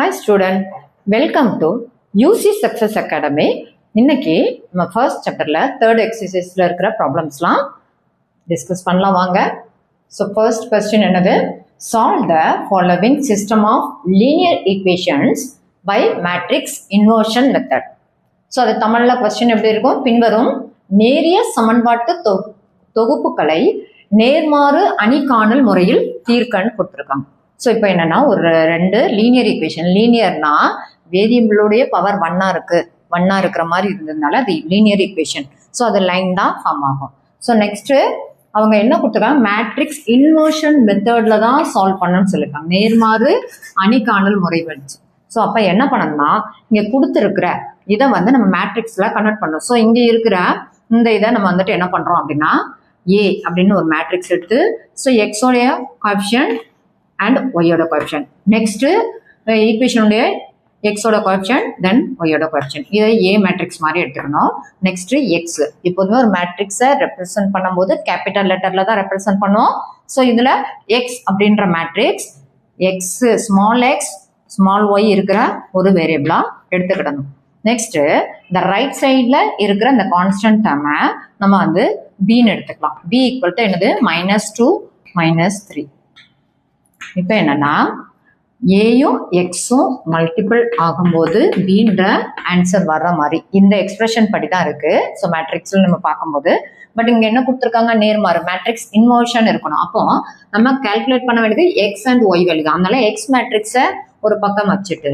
Hi student, welcome to UC Success Academy. இன்னைக்கு நம்ம first சாப்டர்ல தேர்ட் எக்ஸசைஸ்ல இருக்கிற ப்ராப்ளம்ஸ்லாம் டிஸ்கஸ் பண்ணலாம் வாங்க. ஸோ ஃபர்ஸ்ட் கொஸ்டின் என்னது? Solve the following system of linear equations by matrix inversion method. So அது தமிழ்ல கொஸ்டின் எப்படி இருக்கும்? பின்வரும் நேரிய சமன்பாட்டு தொகுப்புகளை நேர்மாறு அணிகாணல் முறையில் தீர்க்கன்னு கொடுத்துருக்காங்க. ஸோ இப்போ என்னன்னா ஒரு ரெண்டு லீனியர் ஈக்குவேஷன், லீனியர்னா வேரியபிளுடைய பவர் ஒன்னா இருக்கிற மாதிரி இருந்ததுனால அது லீனியர் ஈக்குவேஷன். ஸோ அது லைன் தான் ஃபார்ம் ஆகும். ஸோ நெக்ஸ்ட் அவங்க என்ன கொடுத்துருக்காங்க? மேட்ரிக்ஸ் இன்வர்ஷன் மெத்தட்ல தான் சால்வ் பண்ணணும்னு சொல்லியிருக்காங்க, நேர்மாறு அணிகாணல் முறை வச்சு. ஸோ அப்போ என்ன பண்ணணும்னா இங்கே கொடுத்துருக்குற இதை வந்து நம்ம மேட்ரிக்ஸில் கன்வெர்ட் பண்ணணும். ஸோ இங்கே இருக்கிற இந்த இதை நம்ம வந்துட்டு என்ன பண்ணுறோம் அப்படின்னா ஏ அப்படின்னு ஒரு மேட்ரிக்ஸ் எடுத்து, ஸோ எக்ஸோடைய கோஎஃபிஷியன்ட் அண்ட் ஒய்யோட கோஎஃபிஷியன்ட், நெக்ஸ்ட் ஈக்குவேஷனுடைய எக்ஸோட கோஎஃபிஷியன்ட் தென் ஒய்யோட கோஎஃபிஷியன்ட், இதை ஏ மேட்ரிக்ஸ் மாதிரி எடுத்துக்கணும். நெக்ஸ்ட் எக்ஸ், இப்போதுமே ஒரு மேட்ரிக்ஸை ரெப்ரசென்ட் பண்ணும்போது கேபிட்டல் லெட்டர்ல தான் ரெப்ரசென்ட் பண்ணுவோம். ஸோ இதுல எக்ஸ் அப்படின்ற மேட்ரிக்ஸ் எக்ஸ் ஸ்மால் ஒய் இருக்கிற ஒரு வேரியபிளா எடுத்துக்கிடணும். நெக்ஸ்ட் இந்த ரைட் சைட்ல இருக்கிற இந்த கான்ஸ்டன்ட் டேர்மை நம்ம வந்து பின்னு எடுத்துக்கலாம். பி ஈக்குவல் டு என்னது? -2 -3. இப்போ என்னன்னா ஏயும் எக்ஸும் மல்டிபிள் ஆகும்போது பீன்ற ஆன்சர் வர்ற மாதிரி இந்த எக்ஸ்பிரஷன் படி தான் இருக்கு. ஸோ மேட்ரிக்ஸ்ல நம்ம பார்க்கும்போது பட் இங்க என்ன கொடுத்துருக்காங்க? நேர்மாறு மேட்ரிக்ஸ் இன்வர்ஷன் இருக்கணும். அப்போ நம்ம கால்குலேட் பண்ண வேண்டியது எக்ஸ் அண்ட் ஒய் வேல்யூ தான். அதனால எக்ஸ் மேட்ரிக்ஸை ஒரு பக்கம் வச்சுட்டு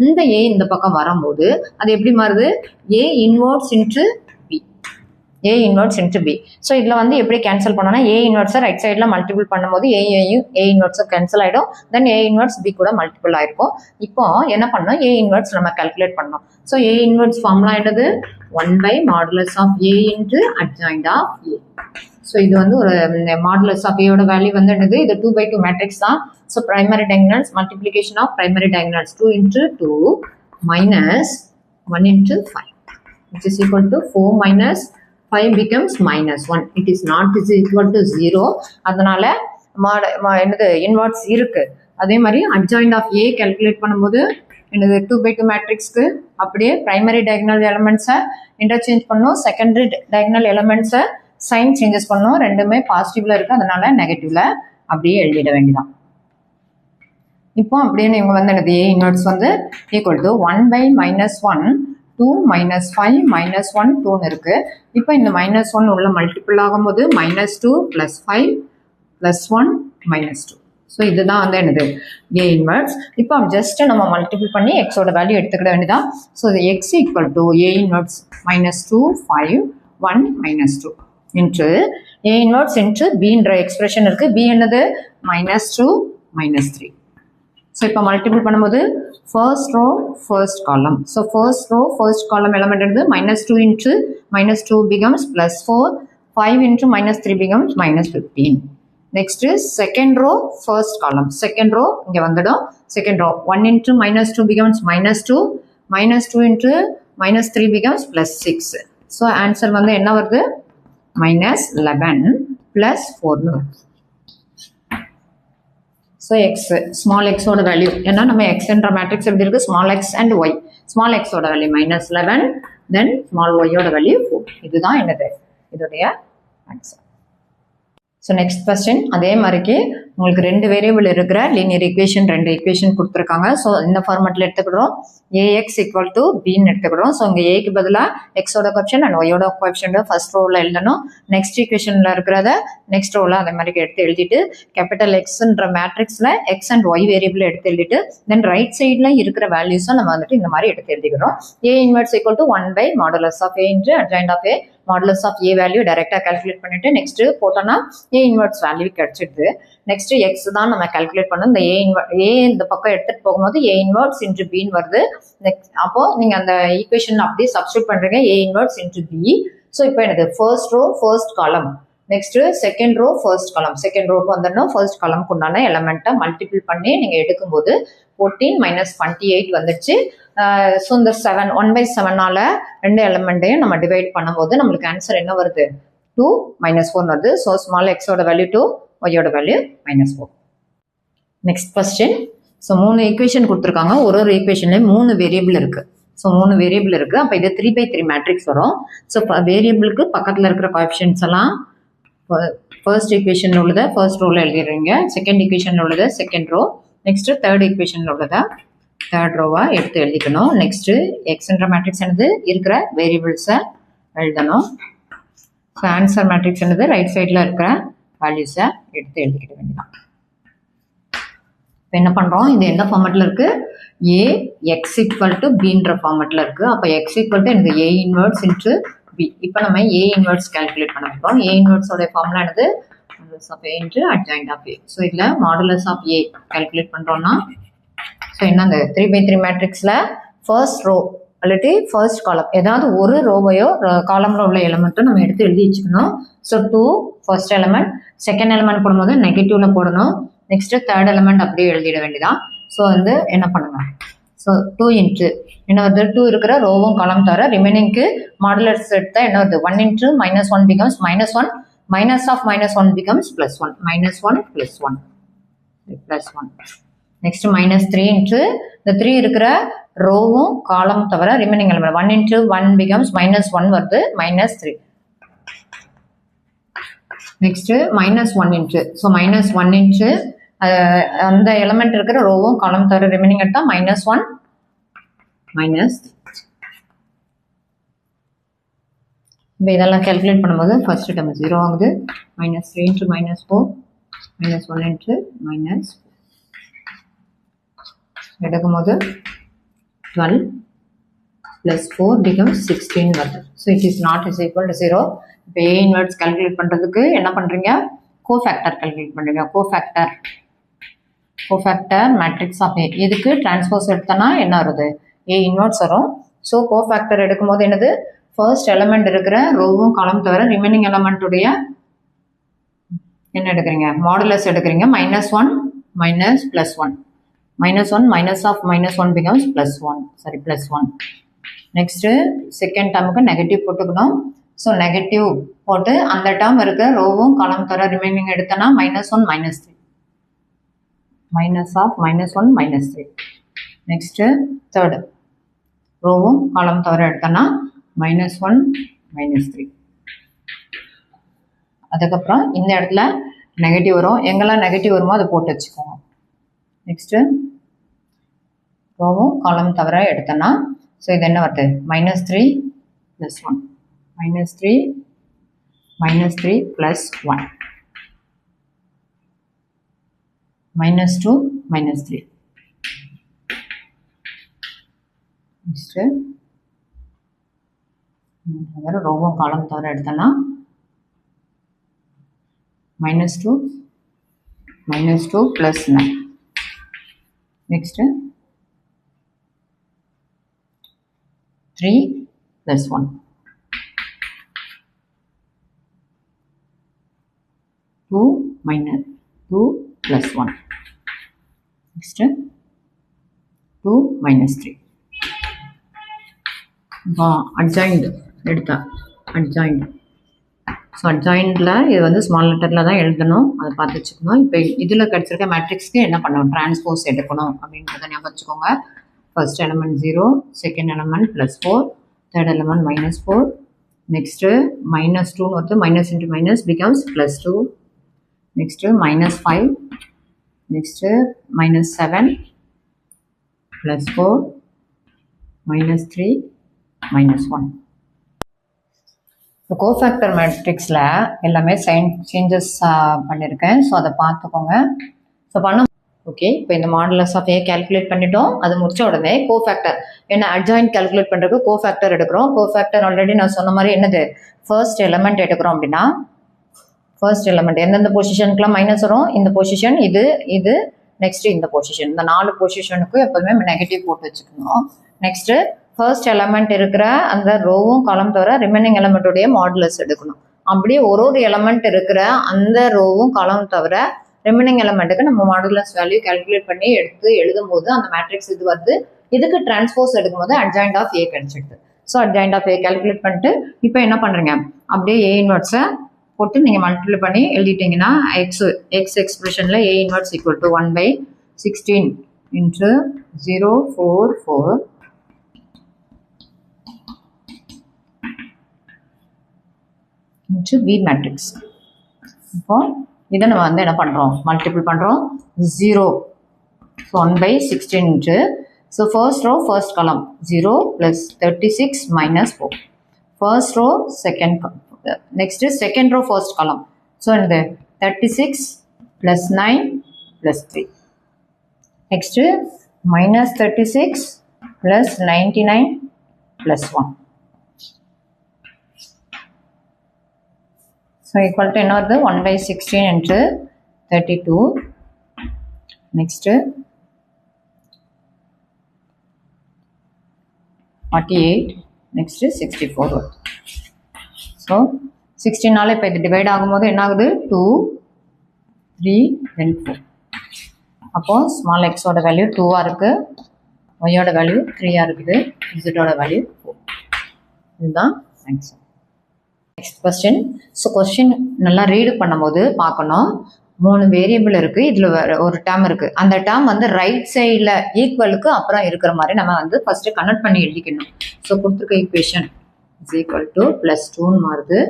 இந்த ஏ இந்த பக்கம் வரும்போது அது எப்படி மாறுது? A inverse into B, A inverse into B. So இதில் வந்து எப்படி கேன்சல் பண்ணோம்னா ஏ இன்வர்ஸை ரைட் சைடில் மல்டிபிள் பண்ணும்போது ஏ இன்வர்ஸும் கேன்சல் ஆகிடும், தென் ஏ இன்வர்ஸ் பி கூட மல்டிபிள் ஆயிருக்கும். இப்போ என்ன பண்ணோம்? ஏ இன்வர்ஸ் நம்ம கால்குலேட் பண்ணோம். ஸோ ஏ இன்வர்ஸ் ஃபார்முலா என்னது? 1/mod of A into adjoint of A. So இது வந்து ஒரு மாடுலஸ் ஆஃப் ஏயோட வேல்யூ வந்து என்னது? இது 2/2 மேட்ரிக்ஸ் தான். So primary diagonals multiplication of primary diagonals 2 into 2 minus 1 into 5 which is equal to 4 minus 5 becomes -1. It is not is equal to 0. அதனால என்னது? இன்வர்ஸ் இருக்கு. அதே மாதிரி அட்ஜாயிண்ட் ஆஃப் ஏ கால்குலேட் பண்ணும்போது என்னது? 2/2 மேட்ரிக்ஸ்க்கு அப்படியே பிரைமரி டயகனல் எலமெண்ட்ஸை இன்டர்சேஞ்ச் பண்ணும், செகண்டரி டயகனல் எலமெண்ட்ஸை சைன் சேஞ்சஸ் பண்ணும். ரெண்டுமே பாசிட்டிவ்ல இருக்கு, அதனால நெகட்டிவ்ல அப்படியே எழுதிட வேண்டியதான். இப்போ அப்படின்னு இவங்க வந்து என்னது? ஏ இன்வர்ஸ் வந்து ஈக்குவல் டு 1/-1 2 -5 -1 2 இருக்கு. இப்போ இந்த -1 உள்ள மல்டிபிள் ஆகும்போது -2 +5 +1 -2. ஸோ இதுதான் வந்து என்னது? A inverse. இப்போ ஜஸ்ட் நம்ம மல்டிபிள் பண்ணி எக்ஸோட வேல்யூ எடுத்துக்கிட வேண்டியதான். So X equal to A inverse -2 5 1 -2 into A inverse into பின்ற எக்ஸ்பிரஷன் இருக்கு. பி என்னது? -2 -3. ஸோ இப்போ மல்டிபிள் பண்ணும்போது first row first column. So first row first column element எடுத்து -2 into -2 becomes +4, 5 into -3 becomes -15. Next second row first column, second row இங்கே வந்துடும். Second row 1 into -2 becomes -2, -2 into -3 becomes +6. So answer வந்து என்ன வருது? -11 +4. So X small எக்ஸோட value ஏன்னா நம்ம எக்ஸ்ன்ற மேட்ரிக்ஸ் எப்படி இருக்கு? Small X and Y. Small எக்ஸோட வேல்யூ -11, தென் ஸ்மால் ஒய்யோட வேல்யூ 4. இதுதான் என்னது? இதோடைய ஆன்சர். ஸோ நெக்ஸ்ட் கொஸ்டின் அதே மாதிரிக்கு உங்களுக்கு ரெண்டு வேரியபிள் இருக்கிற லீனியர் ஈக்குவேஷன், ரெண்டு ஈக்குவேஷன் கொடுத்துருக்காங்க. ஸோ இந்த ஃபார்மெட்டில் எடுத்துக்கிறோம். ஏஎக்ஸ் ஈக்குவல் டு பின்னு எடுத்துக்கிறோம். ஸோ இங்கே ஏக்கு பதிலாக எக்ஸோட கோஎஃபிஷியன்ட் அண்ட் ஒய்யோட கோஎஃபிஷியன்ட் ஃபர்ஸ்ட் ரோவில் எழுதணும். நெக்ஸ்ட் ஈக்குவேஷனில் இருக்கிறத நெக்ஸ்ட் ரோவில் அதே மாதிரி எடுத்து எழுதிட்டு கேபிட்டல் எக்ஸ்ன்ற மேட்ரிக்ஸில் எக்ஸ் அண்ட் ஒய் வேரியபிள் எடுத்து எழுதிட்டு தென் ரைட் சைடில் இருக்கிற வேல்யூஸை நம்ம வந்துட்டு இந்த மாதிரி எடுத்து எழுதிக்கிறோம். A inverse equal to 1/mod of A into adjoint of A. Modulus of A value டைரெக்டாக கால்குலேட் பண்ணிட்டு நெக்ஸ்ட் போட்டோம்னா ஏ இன்வர்ஸ் வேல்யூ கிடைச்சிடுது. நெக்ஸ்ட் எக்ஸ் தான் நம்ம கால்குலேட் பண்ணோம். இந்த ஏ இந்த பக்கம் எடுத்துட்டு போகும்போது ஏ இன்வர்ஸ் இன்ட்டு பின்னு வருது. நெக்ஸ்ட் அப்போ நீங்க அந்த ஈக்குவேஷன் அப்படியே சப்ஸ்டியூட் பண்றீங்க, A inverse into B. So இப்போ எனக்கு first row first column, next second row first column, second ரோக்கு வந்துடணும். ஃபர்ஸ்ட் காலம்க்கு உண்டான எலமெண்ட்டை மல்டிபிள் பண்ணி நீங்க எடுக்கும்போது 14 - 28 வந்துடுச்சு. ஸோ இந்த 1/7 ரெண்டு எலமெண்ட்டையும் நம்ம டிவைட் பண்ணும்போது நம்மளுக்கு ஆன்சர் என்ன வருது? 2 -4 வருது. ஸோ ஸ்மால் எக்ஸோட வேல்யூ 2, ஒய்யோட value -4. Next question. So 3 equation கொடுத்துருக்காங்க. ஒரு ஈக்குவேஷன்லேயும் 3 வேரியபிள் இருக்குது. ஸோ 3 வேரியபிள் இருக்குது. அப்போ இது 3/3 மேட்ரிக்ஸ் வரும். ஸோ வேரியபிளுக்கு பக்கத்தில் இருக்கிற கோஎஃபிஷியன்ட்ஸ் எல்லாம் ஃபர்ஸ்ட் ஈக்குவேஷன் உள்ளதை ஃபர்ஸ்ட் ரோவில் எழுதிடுறீங்க, செகண்ட் ஈக்குவேஷன் உள்ளதை second row, next third equation உள்ளதை தேர்ட் ரோவாக எடுத்து எழுதிக்கணும். நெக்ஸ்ட்டு எக்ஸ்ன்ற மேட்ரிக்ஸ் என்னது இருக்கிற வேரியபிள்ஸை எழுதணும். ஸோ ஆன்சர் மேட்ரிக்ஸ் என்னது ரைட் சைடில் இருக்கிற வேல்யூஸை எடுத்து எழுதிக்கிட வேண்டியதான். இப்போ என்ன பண்ணுறோம், இது எந்த ஃபார்மெட்டில் இருக்குது, ஏ எக்ஸ் ஈக்குவல் டு பின்ற ஃபார்மெட்டில் இருக்குது. அப்போ எக்ஸ் ஈக்குவல் டு எனக்கு ஏ இன்வெர்ஸ் இன்ட்டு பி. இப்போ நம்ம ஏ இன்வெர்ஸ் கால்குலேட் பண்ண போகிறோம். ஏ இன்வெர்ஸோடைய ஃபார்முலா என்னது, modulus of A into adjoint of A. So இதில் மாடுலஸ் ஆஃப் ஏ கால்குலேட் பண்ணுறோன்னா, ஸோ என்னங்க 3/3 மேட்ரிக்ஸில் ஃபர்ஸ்ட் ரோ அல்லது ஃபர்ஸ்ட் காலம் ஏதாவது ஒரு ரோவையோ காலமில் உள்ள எலிமெண்ட்டும் நம்ம எடுத்து எழுதி வச்சுக்கணும். So 2 first element, second element போடும்போது நெகட்டிவ்ல போடணும். நெக்ஸ்ட்டு தேர்ட் எலிமெண்ட் அப்படியே எழுதிட வேண்டியதான். ஸோ வந்து என்ன பண்ணுங்க, ஸோ 2 இன்ட்டு என்ன வருது, 2 இருக்கிற ரோவும் காலம் தவிர ரிமைனிங்க்கு மாடுலர்ஸ் எடுத்தால் என்ன வருது, 1 into -1 becomes -1, minus of -1 becomes +1, -1 +1. Next -3 into இந்த 3 இருக்கிற ரோவும் காலம் தவிர ரிமைனிங் எலிமெண்ட் 1 இன்ட்டு 1 பிகம்ஸ் -1 வருது -3. நெக்ஸ்ட் -1 இன்ட்டு, ஸோ -1 இன்ட்டு அந்த எலிமெண்ட் இருக்கிற ரோவும் காலம் தவிர ரிமைனிங் எடுத்தால் -1 -3. இப்போ இதெல்லாம் கேல்குலேட் பண்ணும்போது ஃபர்ஸ்ட் டேர்ம் 0 ஆகுது. -3 இன்ட்டு -4, -1 இன்ட்டு -4 எடுக்கும்போது 12 + 4 becomes 16 வருது. So it is not is equal to 0. இப்போ ஏ இன்வெர்ஸ் கால்குலேட் பண்ணுறதுக்கு என்ன பண்ணுறீங்க, கோஃபேக்டர் கால்குலேட் பண்ணுறீங்க. கோஃபேக்டர் மேட்ரிக்ஸ் ஆஃப் ஏ, இதுக்கு டிரான்ஸ்போஸ் எடுத்தோன்னா என்ன வருது, ஏ இன்வெர்ஸ் வரும். ஸோ கோஃபேக்டர் எடுக்கும்போது என்னது, ஃபர்ஸ்ட் எலிமெண்ட் இருக்கிற ரோவும் காலம் தவிர ரிமைனிங் எலிமெண்ட்டுடைய என்ன எடுக்கிறீங்க, மாடுலஸ் எடுக்கிறீங்க. -1 +1, -1 minus of -1 becomes +1. Next second டேர்முக்கு நெகட்டிவ் போட்டுக்கணும். ஸோ நெகட்டிவ் போட்டு அந்த டேர்ம் இருக்க ரோவும் காலம் தவிர ரிமைனிங் எடுத்தோன்னா -1 -3, -1 -3. நெக்ஸ்ட்டு தேர்டு ரோவும் காலம் தவிர எடுத்தோன்னா -1 -3. அதுக்கப்புறம் இந்த இடத்துல நெகட்டிவ் வரும், எங்கெல்லாம் நெகட்டிவ் வருமோ அதை போட்டு வச்சுக்கோங்க. நெக்ஸ்ட்டு ரோவும் காலம் தவிர எடுத்தோன்னா, ஸோ இது என்ன வருது, -3 +1, -3 +1, -2 -3. நெக்ஸ்ட்டு ரோவும் காலம் தவிர எடுத்தோன்னா -2 +9. நெக்ஸ்ட்டு 3 +1, 2 +1. நெக்ஸ்ட்டு 2 -3. இப்போ அட்ஜாயிண்ட் எடுத்தா அட்ஜாயிண்ட், ஸோ அட்ஜாயிண்டில் இது வந்து ஸ்மால் லெட்டரில் தான் எழுதணும், அதை பார்த்து வச்சுக்கணும். இப்போ இதில் கிடச்சிருக்க மேட்ரிக்ஸ்க்கு என்ன பண்ணணும், டிரான்ஸ்போஸ் எடுக்கணும் அப்படின்றத ஞாபகம் வச்சுக்கோங்க. First element 0, second element +4, third element -4. Next -2 வருது, minus into minus becomes +2. Next -5, next -7 +4 -3 -1. இப்போ கோஃபேக்டர் மேட்ரிக்ஸில் எல்லாமே சேஞ்சஸ் பண்ணியிருக்கேன். ஸோ அதை பார்த்துக்கோங்க. ஸோ ஓகே, இப்போ இந்த மாடுலஸ் ஆஃப் ஏ கால்குலேட் பண்ணிட்டோம். அது முடிச்ச உடனே கோஃபேக்டர், ஏன்னா அட்ஜாயிண்ட் கால்குலேட் பண்ணுறதுக்கு கோஃபேக்டர் எடுக்கிறோம். கோஃபேக்டர் ஆல்ரெடி நான் சொன்ன மாதிரி என்னது, ஃபர்ஸ்ட் எலிமெண்ட் எடுக்கிறோம் அப்படின்னா ஃபர்ஸ்ட் எலிமெண்ட் எந்தெந்த பொசிஷனுக்குலாம் மைனஸ் வரும், இந்த பொசிஷன், இது நெக்ஸ்ட்டு இந்த பொசிஷன், இந்த 4 பொசிஷனுக்கும் எப்போதுமே நெகட்டிவ் போட்டு வச்சுக்கணும். நெக்ஸ்ட்டு ஃபர்ஸ்ட் எலிமெண்ட் இருக்கிற அந்த ரோவும் காலம் தவிர ரிமைனிங் எலிமெண்ட்டுடைய மாடுலஸ் எடுக்கணும். அப்படியே ஒரு எலிமெண்ட் இருக்கிற அந்த ரோவும் காலம் தவிர ரிமைனிங் எலிமெண்ட்டுக்கு நம்ம மாடுலஸ் வேல்யூ கால்குலேட் பண்ணி எடுத்து எழுதும் போது அந்த மேட்ரிக்ஸ் இது வருது. இதுக்கு டிரான்ஸ்போஸ் எடுக்கும்போது அட்ஜாயிண்ட் ஆஃப் ஏ கிடைச்சிடுது. So adjoint of A calculate பண்ணிட்டு இப்போ என்ன பண்ணுறீங்க, அப்படியே ஏ இன்வெர்ஸை போட்டு நீங்கள் மல்டிப்ளை பண்ணி எழுதிட்டிங்கன்னா எக்ஸ் எக்ஸ்பிரஷனில் A inverse equal to 1/16 into 0, 4, 4 into B matrix. இப்போ இதை நம்ம வந்து என்ன பண்ணுறோம், மல்டிபிள் பண்ணுறோம் 0. So 1 by 16 into, so first row first column 0 plus 36 minus 4. First row second column. Next is second row first column. So in the 36 plus 9 plus 3. Next minus 36 plus 99 plus 1. So equal to another 1 by 16 into 32. Next 48. Next 64. So 16 நாள் இப்போ இது divide ஆகும்போது என்ன ஆகுது 2, 3, then 4. அப்போ small எக்ஸோட value 2 இருக்கு, ஒய்யோட வேல்யூ 3 இருக்குது, இசட்டோட வேல்யூ 4. இதுதான் answer. Next question. So question நல்லா ரீடு பண்ணும்போது பார்க்கணும், 3 வேரியபிள் இருக்குது, இதில் ஒரு டேர்ம் இருக்குது. அந்த டேர்ம் வந்து ரைட் சைடில் ஈக்குவலுக்கு அப்புறம் இருக்கிற மாதிரி நம்ம வந்து ஃபஸ்ட்டு கன்வெர்ட் பண்ணி எழுதிக்கணும். ஸோ கொடுத்துருக்க ஈக்குவேஷன் இஸ் ஈக்குவல் டு +2 மாறுது.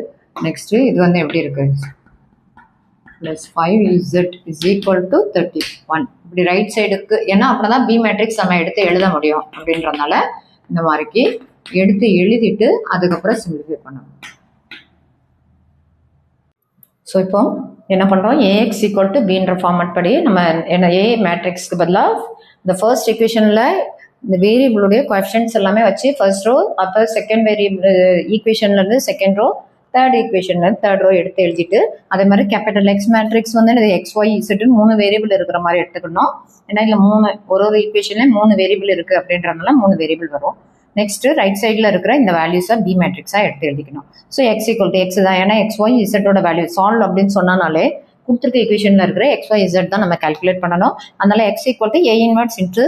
நெக்ஸ்ட்டு இது வந்து எப்படி இருக்குது, +5z is equal to 31. இப்படி ரைட் சைடுக்கு, ஏன்னா அப்படின்னா தான் பி மேட்ரிக்ஸ் நம்ம எடுத்து எழுத முடியும் அப்படின்றதுனால இந்த மாதிரிக்கு எடுத்து எழுதிட்டு அதுக்கப்புறம் சிம்பிளிஃபை பண்ணணும். ஸோ இப்போ என்ன பண்ணுறோம், ஏஎக்ஸ் ஈக்குவல் டு பின்ற ஃபார்மட் படி நம்ம என்ன ஏ மேட்ரிக்ஸ்க்கு பதிலாக இந்த ஃபர்ஸ்ட் ஈக்குவேஷனில் இந்த வேரியபிளுடைய கொஷன்ஸ் எல்லாமே வச்சு ஃபர்ஸ்ட் ரோ, அப்போ செகண்ட் வேரியபிள் ஈக்குவேஷன்லேருந்து செகண்ட் ரோ, தேர்ட் ஈக்குவேஷன்லேருந்து தேர்ட் ரோ எடுத்து எழுதிட்டு, அதே மாதிரி கேபிட்டல் எக்ஸ் மேட்ரிக்ஸ் வந்து இது எக்ஸ் ஒய் இசட்டுன்னு 3 வேரியபிள் இருக்கிற மாதிரி எடுத்துக்கணும். ஏன்னா இல்லை ஒரு ஈக்குவேஷன்லேயும் 3 வேரியபிள் இருக்குது அப்படின்றதுனால 3 வேரியபிள் வரும். நெக்ஸ்ட்டு ரைட் சைடில் இருக்கிற இந்த வேல்யூஸை பி மேட்ரிக்ஸாக எடுத்து எழுதிக்கணும். So X equal to X தான், ஏன்னா எக்ஸ் ஒய் இசட்டோட வேல்யூ சால்வ் அப்படின்னு சொன்னாலே கொடுத்துருக்க ஈக்குவேஷனில் இருக்கிற எக்ஸ் ஒய் இசட் தான் நம்ம கால்குலேட் பண்ணணும். அதனால X equal to A inverse into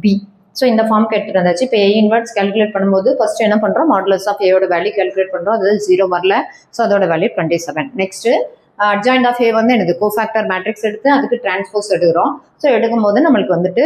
B. So இந்த ஃபார்முக்கு எடுத்துகிட்டு வந்தாச்சு. இப்போ ஏ இன்வெர்ஸ் கால்குலேட் பண்ணும்போது ஃபர்ஸ்ட் என்ன பண்ணுறோம், மாடுலஸ் ஆஃப் ஏயோட வேல்யூ கால்குலேட் பண்ணுறோம், அது 0 வரல. ஸோ அதோட value 27. Next adjoint of A வந்து எனக்கு கோஃபேக்டர் மேட்ரிக்ஸ் எடுத்து அதுக்கு டிரான்ஸ்போஸ் எடுக்கிறோம். ஸோ எடுக்கும்போது நம்மளுக்கு வந்துட்டு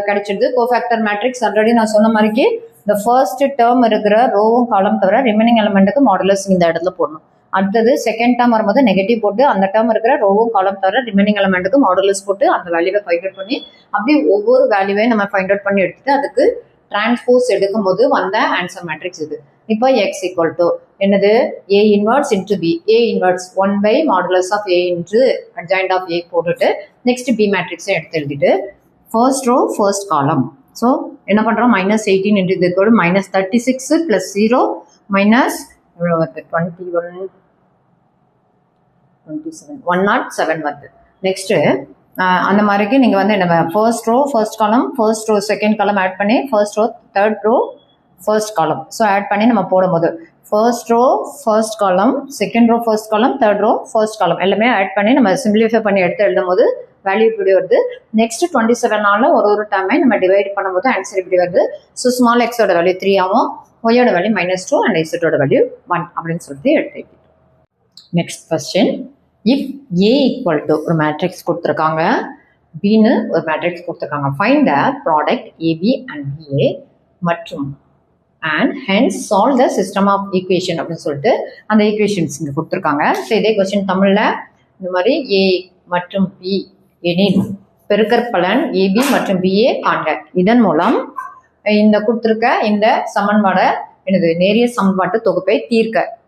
கிடைச்சிடுது கோஃபேக்டர் மேட்ரிக்ஸ். ஆல்ரெடி நான் சொன்ன மாதிரிக்கு இந்த ஃபர்ஸ்ட் டேர்ம் இருக்கிற ரோவும் காலம் தவிர ரிமைனிங் எலமெண்ட்டுக்கு மாடுலஸ் இந்த இடத்துல போடணும். அடுத்தது செகண்ட் டேர்ம் வரும்போது நெகட்டிவ் போட்டு அந்த டேர்ம் இருக்கிற ரோவும் காலம் தவிர ரிமைனிங் எலமெண்ட்டுக்கு மாடுலஸ் போட்டு அந்த வேல்யூவை ஃபைண்ட் அவுட் பண்ணி அப்படி ஒவ்வொரு வேல்யூவையும் நம்ம ஃபைண்ட் அவுட் பண்ணி எடுத்துட்டு அதுக்கு டிரான்ஸ்போஸ் எடுக்கும்போது வந்த ஆன்சர் மேட்ரிக்ஸ் இது. இப்போ எக்ஸ் ஈக்குவல் டு என்னது, A inverse into B, A inverse 1 by modulus of A into adjoint of A போட்டுட்டு நெக்ஸ்ட் பி மேட்ரிக்ஸை எடுத்து எழுதிட்டு first row first column. So என்ன பண்ணுறோம், -18 இன்ட்டு இது கூட -36 + 0 மைனஸ் எவ்வளோ வருது 21 27 107 வருது. நெக்ஸ்ட்டு அந்த மாதிரிக்கு நீங்கள் வந்து என்ன first row first column, first row second column add பண்ணி first row third row first column. So add பண்ணி நம்ம போடும்போது first row first column, second row first column, third row first column எல்லாமே ஆட் பண்ணி நம்ம சிம்பிளிஃபை பண்ணி எடுத்து எழுதும் போது வேல்யூ இப்படி வருது. நெக்ஸ்ட் 27 ஒரு டேர்மை நம்ம டிவைட் பண்ணும்போது ஆன்சர் இப்படி வருது. ஸோ ஸ்மால் எக்ஸோட வேல்யூ 3 ஆகும், ஒய்யோட வேல்யூ -2 அண்ட் இசட்டோட வேல்யூ 1 அப்படின்னு சொல்லிட்டு எடுத்துக்கிட்டோம். Next question. If A equal to ஒரு மேட்ரிக்ஸ் கொடுத்துருக்காங்க, பின்னு ஒரு மேட்ரிக்ஸ் கொடுத்துருக்காங்க, find the product AB and BA மற்றும் and hence solve the system of equation அப்படின்னு சொல்லிட்டு அந்த ஈக்குவேஷன்ஸ் இங்கே கொடுத்துருக்காங்க. ஸோ இதே கொஸ்டின் தமிழில் இந்த மாதிரி ஏ மற்றும் பி எனில் பெருக்கற்பலன் ஏபி மற்றும் பிஏ காண்க. இதன் மூலம் இந்த கொடுத்துருக்க இந்த சமன்பாடை எனது நேரிய சமன்பாட்டு தொகுப்பை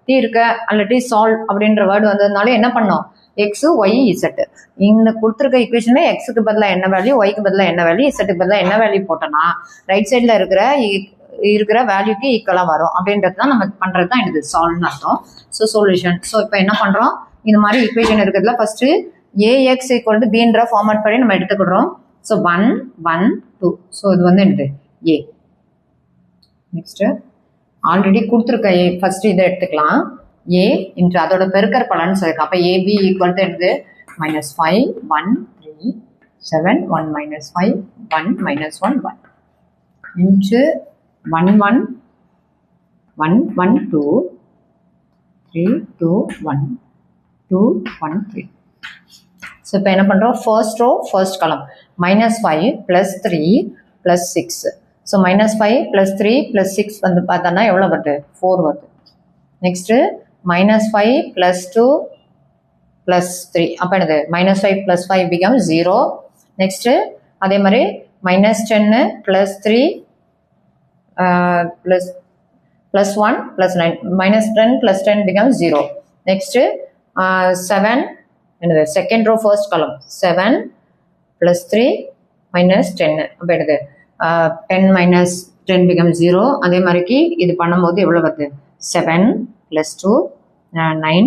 தீர்க்க அல்லது சால்வ் அப்படின்ற வேர்டு வந்ததுனால என்ன பண்ணோம், எக்ஸ் ஒய் இசட். இந்த கொடுத்துருக்க ஈக்குவேஷன்ல எக்ஸுக்கு பதிலாக என்ன வேல்யூ, ஒய்க்கு பதிலாக என்ன வேல்யூ, இசட்டுக்கு பதிலாக என்ன வேல்யூ போட்டோம்னா ரைட் சைடில் இருக்கிற வேல்யூக்கு ஈக்குவலாக வரும் அப்படின்றது தான் நம்ம பண்ணுறது தான் எனக்கு சால்வ்னு அர்த்தம். So solution. ஸோ இப்போ என்ன பண்ணுறோம், இந்த மாதிரி ஈக்குவேஷன் இருக்கிறதுல ஃபஸ்ட்டு ஏஎக்ஸ் ஈக்குவல் டு பின்ற ஃபார்மேட் படி நம்ம எடுத்துக்கிடுறோம். ஸோ 1 1 2. ஸோ இது வந்து என்னது ஏ. நெக்ஸ்ட்டு ஆல்ரெடி கொடுத்துருக்க ஏ ஃபர்ஸ்ட் இதை எடுத்துக்கலாம், ஏ இன்ட்டு அதோட பெருக்கற் பலன்னு சொல்லியிருக்கேன். அப்போ ஏபி ஈக்குவல் டு என்னது -5 1 3 7 1 -5 1 -1 1 இன்ட்டு 1 1 1 1 2 3 2 1 2 1 3. ஸோ இப்போ என்ன பண்ணுறோம், ஃபர்ஸ்ட் ரோ ஃபர்ஸ்ட் காலம் -5 + 3 + 6. ஸோ -5 + 3 + 6 வந்து பார்த்தோன்னா எவ்வளோ வருது? 4 வருது. நெக்ஸ்ட்டு -5 + 2 + 3 அப்போ என்னது? -5 + 5 becomes 0. நெக்ஸ்ட்டு அதே மாதிரி -10 + 3 +1 + 9 -10 + 10 becomes 0. Next 7 என்னது? Second row first column 7 + 3 - 10 அப்போ என்னது? 10 - 10 becomes 0. அதே மாதிரிக்கு இது பண்ணும்போது எவ்வளோ வருது? 7 + 2 9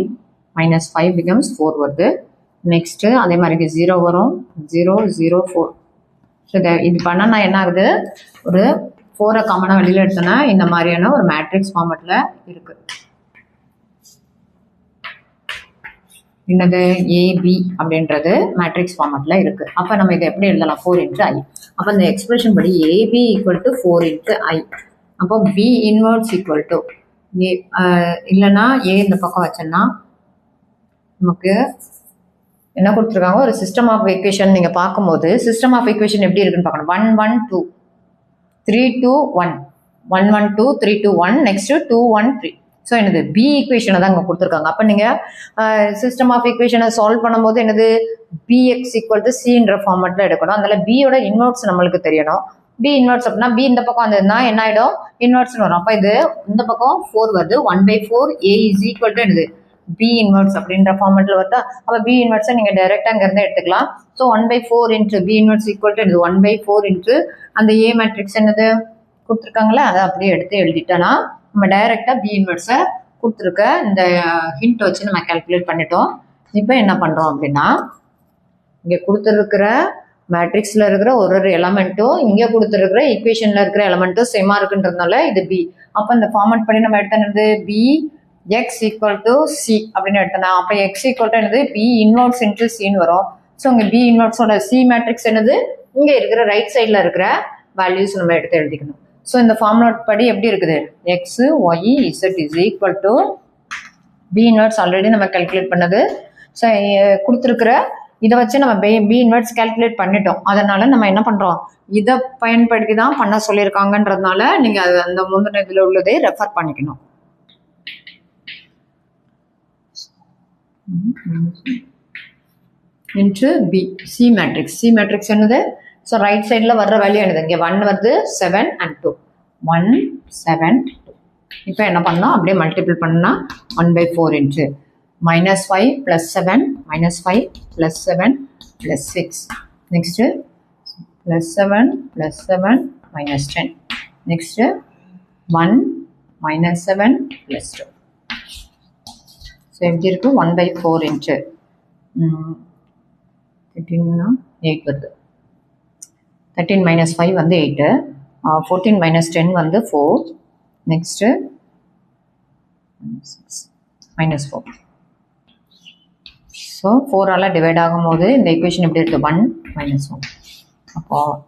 -5 becomes 4 வருது. நெக்ஸ்ட்டு அதே மாதிரிக்கு 0 வரும். 0 0 4. ஸோ இது பண்ணனா என்ன ஆகுது? ஒரு 4 காமனாக வெளியில் எடுத்தோன்னா இந்த மாதிரியான ஒரு மேட்ரிக்ஸ் ஃபார்மேட்டில் இருக்குது. என்னது? ஏபி அப்படின்றது மேட்ரிக்ஸ் ஃபார்மேட்டில் இருக்குது. அப்போ நம்ம இதை எப்படி எழுதலாம்? 4 × I. அப்போ இந்த எக்ஸ்பிரஷன் படி ஏபி = 4 × I. அப்போ பி இன்வர்ஸ் = ஏ இல்லைன்னா ஏ இந்த பக்கம் வச்சோன்னா நமக்கு என்ன கொடுத்துருக்காங்க? ஒரு சிஸ்டம் ஆஃப் ஈக்குவேஷன் நீங்கள் பார்க்கும்போது சிஸ்டம் ஆஃப் ஈக்குவேஷன் எப்படி இருக்குன்னு பார்க்கணும். 1 1 2 3 2 1 1 1 2 3 2 1 நெக்ஸ்ட் 2 1 3. ஸோ என்னது? பி ஈக்குவேஷனை தான் இங்கே கொடுத்துருக்காங்க. அப்போ நீங்கள் சிஸ்டம் ஆஃப் ஈக்குவேஷனை சால்வ் பண்ணும்போது என்னது? பிஎக்ஸ் = சின்ற ஃபார்மேட்டில் எடுக்கணும். அதில் பியோட இன்வர்ஸ் நம்மளுக்கு தெரியணும். பி இன்வர்ஸ் அப்படின்னா பி இந்த பக்கம் வந்ததுன்னா என்ன ஆகிடும்? இன்வர்ஸ்னு வரும். அப்போ இது இந்த பக்கம் 4 வருது. 1/4 A = என்னது? பி இன்வர்ஸ் அப்படின்ற ஃபார்மேட்டில் வருதா? அப்போ பி இன்வர்ஸை நீங்கள் டைரெக்டாக அங்கேருந்து எடுத்துக்கலாம். ஸோ 1/4 × பி இன்வர்ஸ் = என்னது? 1/4 × அந்த ஏ மேட்ரிக்ஸ் என்னது கொடுத்துருக்காங்களே அதை அப்படியே எடுத்து எழுதிட்டோன்னா நம்ம டைரெக்டாக பி இன்வர்ஸை கொடுத்துருக்க இந்த ஹிண்ட் வச்சு நம்ம கால்குலேட் பண்ணிட்டோம். இப்போ என்ன பண்ணுறோம் அப்படின்னா இங்கே கொடுத்துருக்கிற மேட்ரிக்ஸில் இருக்கிற ஒரு எலமெண்ட்டும் இங்கே கொடுத்துருக்கிற ஈக்குவேஷனில் இருக்கிற எலமெண்ட்டும் சேமாக இருக்குன்றதுனால இது பி. அப்போ இந்த ஃபார்மேட் பண்ணி நம்ம எடுத்தது பி x = C அப்படின்னு எடுத்தோன்னா அப்போ x = என்னது? பி இன்வர்ஸ் × சின்னு வரும். ஸோ இங்கே பி இன்வர்ஸோட சி மேட்ரிக்ஸ் என்னது? இங்கே இருக்கிற ரைட் சைடில் இருக்கிற வேல்யூஸ் நம்ம எடுத்து எழுதிக்கணும். ஸோ இந்த ஃபார்முலா படி எப்படி இருக்குது? x y z = B inverse already நம்ம கால்குலேட் பண்ணது. ஸோ கொடுத்துருக்கிற இதை வச்சு நம்ம பி இன்வர்ஸ் கால்குலேட் பண்ணிட்டோம். அதனால நம்ம என்ன பண்ணுறோம்? இதை பயன்படுத்தி தான் பண்ண சொல்லியிருக்காங்கன்றதுனால நீங்கள் அது அந்த முந்தின இதில் உள்ளதே ரெஃபர் பண்ணிக்கணும். into B C matrix. C matrix என்னது? ஸோ ரைட் சைடில் வர்ற வேல்யூ என்னது? இங்கே 1 வருது, 7 and 2. 1 7 2. இப்போ என்ன பண்ணலாம்? அப்படியே மல்டிபிள் பண்ணால் 1/4 × -5 + 7 -5 + 7 + 6. நெக்ஸ்ட்டு +7 + 7 -10. நெக்ஸ்ட்டு 1 -7 + 2. ஸோ எப்படி இருக்குது? 1/4 × 13 8 வருது. 13 - 5 வந்து 8. 14 - 10 வந்து 4. நெக்ஸ்ட்டு -4. ஸோ 4ஆல் டிவைட் ஆகும்போது இந்த ஈக்குவேஷன் எப்படி இருக்குது? 1 - 1. அப்போது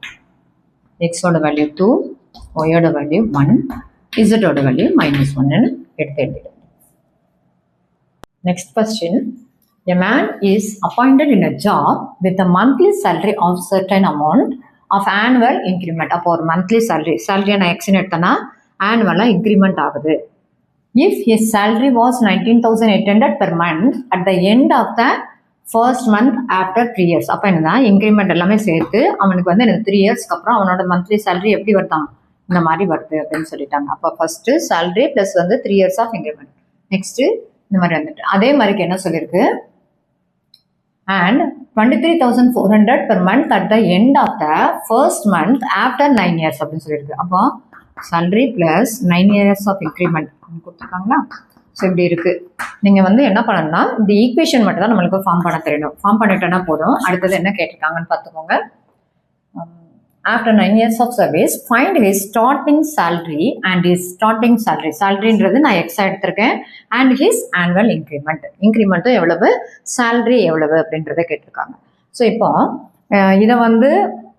எக்ஸோட வேல்யூ 2, ஒயோட வேல்யூ 1, இசட்டோட வேல்யூ -1ன்னு எடுத்து எழுதிடும். Next question. A man is appointed in a job with a monthly salary of certain amount of annual increment. அப்போ ஒரு monthly salary நான் எக்ஸ்ன்னு எடுத்தேன்னா annual increment ஆகுது. If his salary was 19,800 per month at the end of the first month after 3 years. அப்போ என்னன்னா increment எல்லாமே சேர்த்து அவனுக்கு வந்து எனக்கு 3 இயர்ஸ்க்கு அப்புறம் அவனோட மந்த்லி சேலரி எப்படி வருதான்? இந்த மாதிரி வருது அப்படின்னு சொல்லிட்டாங்க. அப்போ ஃபர்ஸ்ட்டு சேலரி ப்ளஸ் வந்து 3 இயர்ஸ் ஆஃப் இன்க்ரிமெண்ட். நெக்ஸ்ட்டு இந்த மாதிரி வந்துட்டு அதே மாதிரிக்கு என்ன சொல்லியிருக்கு? and 23,400 per month at the end of the first month after 9 years அப்படின்னு சொல்லியிருக்கு. அப்போ salary plus 9 years of increment கொடுத்துருக்காங்களா? ஸோ இப்படி இருக்குது. நீங்கள் வந்து என்ன பண்ணணும்னா இந்த ஈக்குவேஷன் மட்டும் தான் நம்மளுக்கு ஃபார்ம் பண்ண தெரியணும். ஃபார்ம் பண்ணிட்டோன்னா போதும். அடுத்தது என்ன கேட்டிருக்காங்கன்னு பார்த்துக்கோங்க. After 9 years of service find his starting salary and his starting salary நான் எக்ஸா எடுத்திருக்கேன் and his annual இன்க்ரிமெண்ட்டும் எவ்வளவு, salary எவ்வளவு அப்படின்றத கேட்டிருக்காங்க. ஸோ இப்போ இதை வந்து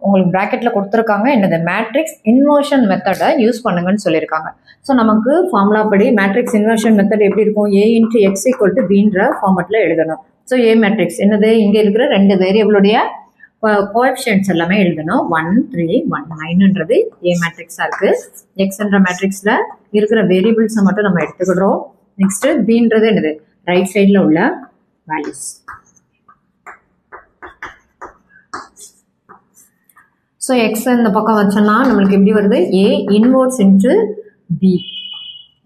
உங்களுக்கு ப்ராக்கெட்டில் கொடுத்துருக்காங்க. என்னது? மேட்ரிக்ஸ் இன்வர்ஷன் மெத்தடை யூஸ் பண்ணுங்கன்னு சொல்லியிருக்காங்க. ஸோ நமக்கு ஃபார்முலா படி மேட்ரிக்ஸ் இன்வர்ஷன் மெத்தட் எப்படி இருக்கும்? A × x = Bன்ற ஃபார்மெட்டில் எழுதணும். ஸோ ஏ மேட்ரிக்ஸ் என்னது? இங்கே இருக்கிற 2 வேரியபிளுடைய கோஎஃபிஷியன்ட்ஸ் எல்லாமே எழுதணும். 1 3 1 9ன்றது ஏ மேட்ரிக்ஸாக இருக்குது. எக்ஸ்ன்ற மேட்ரிக்ஸில் இருக்கிற வேரியபிள்ஸை மட்டும் நம்ம எடுத்துக்கிடுறோம். நெக்ஸ்ட்டு பீன்றது என்னது, ரைட் சைடில் உள்ள வேல்யூஸ். ஸோ எக்ஸ் இந்த பக்கம் வச்சோம்னா நம்மளுக்கு எப்படி வருது, ஏ இன்வர்ஸ் இன்ட்டு பி.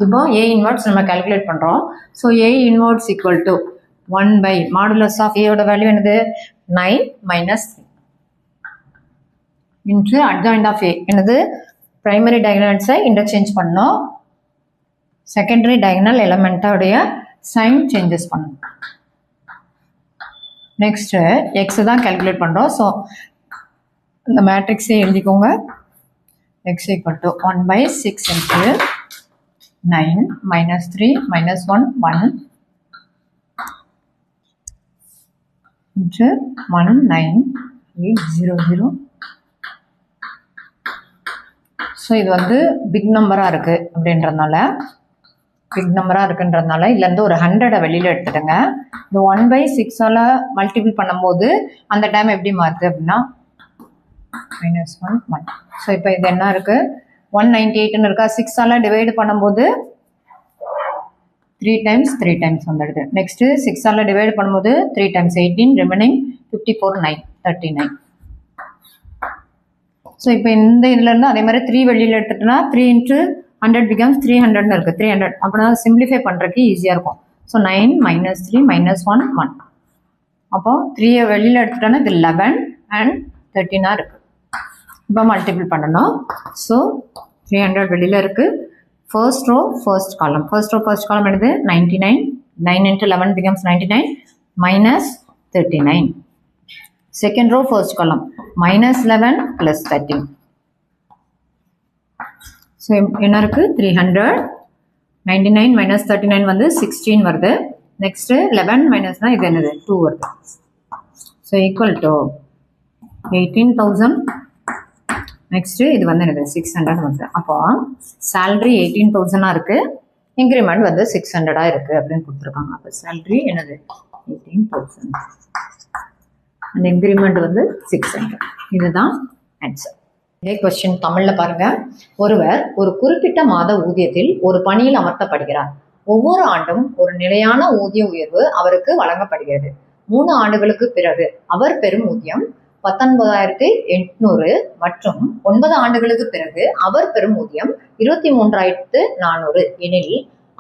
இப்போ ஏ இன்வர்ஸ் நம்ம கால்குலேட் பண்ணுறோம். So A inverse equal to 1 by modulus of ஏயோட வேல்யூ என்னது 9 minus 3 into adjoint of A என்னது ப்ரைமரி டயகனல்ஸை இன்டர்சேஞ்ச் பண்ணோம். செகண்டரி டயகனல் எலமெண்ட்டோடைய சைன் சேஞ்சஸ் பண்ணணும். நெக்ஸ்ட்டு எக்ஸ் தான் கால்குலேட் பண்ணுறோம். ஸோ இந்த மேட்ரிக்ஸே எழுதிக்கோங்க. X equal to 1 by 6 into 9 minus 3 minus 1 1 into 19800. ஸோ இது வந்து பிக் நம்பராக இருக்குது அப்படின்றதுனால இதுலேருந்து ஒரு 100 வெளியில் எடுத்துடுங்க. இந்த 1 by 6ஆல் மல்டிபிள் பண்ணும்போது அந்த டைம் எப்படி மாறுது அப்படின்னா -1 1. ஸோ இப்போ இது என்ன இருக்குது 198ன்னு இருக்கா. 6ஆல் டிவைடு பண்ணும்போது 3 times வந்துடுது. நெக்ஸ்ட்டு 6ஆல் டிவைட் பண்ணும்போது 3 times 18 ரிமைனிங் 54 9 39. ஸோ இப்போ இந்த இதுலேருந்து அதே மாதிரி 3 வெளியில் எடுத்துட்டோன்னா 3 into 100 becomes 300ன்னு இருக்குது. 300 அப்படின்னா சிம்பிளிஃபை பண்ணுறதுக்கு ஈஸியாக இருக்கும். So 9 minus 3 minus 1 1. அப்போ 3 வெளியில் எடுத்துட்டோன்னா இது 11 and 13 இருக்குது. இப்போ மல்டிபிள் பண்ணணும். ஸோ 300 வெளியில் இருக்குது. First row, first column என்னது 99. 9 into 11 becomes 99 minus 39. Second row, first column minus 11 plus 13. So என்ன இருக்கு 300. 99 minus 39 வந்து 16 வருது. Next 11 minusனா இது என்னது 2 வருது. So equal to 18,000. நெக்ஸ்ட்டு இது வந்து என்னது 600 வருது. அப்போ சேலரி 18,000 இருக்குது, இன்க்ரிமெண்ட் வந்து 600 இருக்குது அப்படின்னு கொடுத்துருக்காங்க. அப்போ சேலரி என்னது 18,000 அந்த இன்க்ரிமெண்ட் வந்து 600. இதுதான் ஆன்சர். இதே கொஸ்டின் தமிழில் பாருங்கள். ஒருவர் ஒரு குறிப்பிட்ட மாத ஊதியத்தில் ஒரு பணியில் அமர்த்தப்படுகிறார். ஒவ்வொரு ஆண்டும் ஒரு நிலையான ஊதிய உயர்வு அவருக்கு வழங்கப்படுகிறது. 3 ஆண்டுகளுக்கு பிறகு அவர் பெறும் ஊதியம் 19,800 மற்றும் 9 ஆண்டுகளுக்கு பிறகு அவர் பெறும் ஊதியம் 23,400 எனில்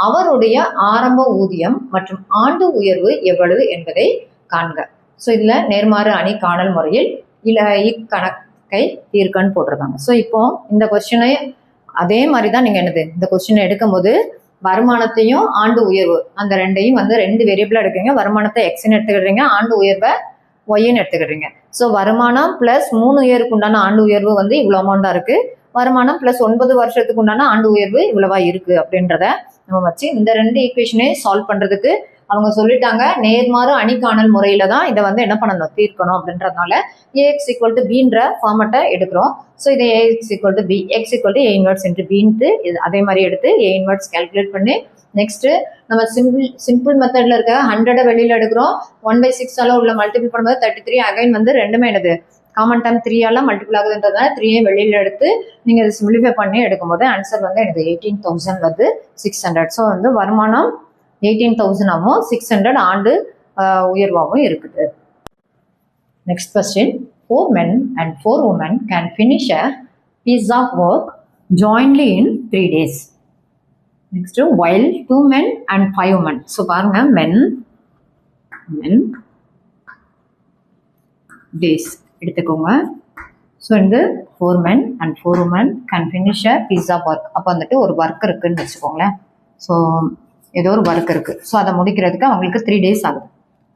அவருடைய ஆரம்ப ஊதியம் மற்றும் ஆண்டு உயர்வு எவ்வளவு என்பதை காண்க. ஸோ இதில் நேர்மாறு அணி காணல் முறையில் இக்கணக்கை தீர்க்கன்னு போட்டிருக்காங்க. ஸோ இப்போ இந்த கொஸ்டினை அதே மாதிரி தான் நீங்கள் என்னது இந்த கொஸ்டினை எடுக்கும் போது வருமானத்தையும் ஆண்டு உயர்வு அந்த ரெண்டையும் வந்து 2 வேரியபிளாக எடுக்கிறீங்க. வருமானத்தை எக்ஸ்ன்னு எடுத்துக்கிடுறீங்க, ஆண்டு உயர்வை ஒய்ன்னு எடுத்துக்கிடுறீங்க. ஸோ வருமானம் ப்ளஸ் 3 இயருக்கு உண்டான ஆண்டு உயர்வு வந்து இவ்வளோ அமௌண்ட்டாக இருக்குது. வருமானம் ப்ளஸ் 9 வருஷத்துக்கு உண்டான ஆண்டு உயர்வு இவ்வளவா இருக்குது அப்படின்றத நம்ம வச்சு இந்த 2 ஈக்குவேஷனே சால்வ் பண்ணுறதுக்கு அவங்க சொல்லிட்டாங்க. நேர்மாறு அணிக்காணல் முறையில் தான் இதை வந்து என்ன பண்ணணும் தீர்க்கணும் அப்படின்றதுனால ஏஎக்ஸ் ஈக்குவல் டு பின்ற ஃபார்மெட்டை எடுக்கிறோம். ஸோ இதை AX equal to B, X equal to A inverse into பின்ட்டு இது அதே மாதிரி எடுத்து ஏ இன்வெர்ஸ் கால்குலேட் பண்ணி நெக்ஸ்ட்டு நம்ம சிம்பிள் மெத்தடில் இருக்க 100 வெளியில் எடுக்கிறோம். 1 by 6ஆல் உள்ள மல்டிபிள் பண்ணும்போது 33. அகைன் வந்து ரெண்டுமே என்னது காமன் டைம் 3ஆல் மல்டிபிள் ஆகுதுன்றதுனால 3 வெளியில் எடுத்து நீங்கள் இது சிம்பிளிஃபை பண்ணி எடுக்கும்போது ஆன்சர் வந்து எனக்கு 18,000 வந்து 600. ஸோ வந்து வருமானம் 18,000ஆகவும் 600 ஆண்டு உயர்வாகவும் இருக்குது. Next question. 4 men and 4 women can finish a piece of work jointly in 3 days. Next, while 2 men and 5 women. So பாருங்க men days எடுத்துக்கோங்க. ஸோ இந்த 4 men and 4 women can finish a piece of work. அப்போ வந்துட்டு ஒரு work இருக்குன்னு வச்சுக்கோங்களேன். So ஏதோ ஒரு ஒர்க் இருக்குது. ஸோ அதை முடிக்கிறதுக்கு அவங்களுக்கு 3 days ஆகுது.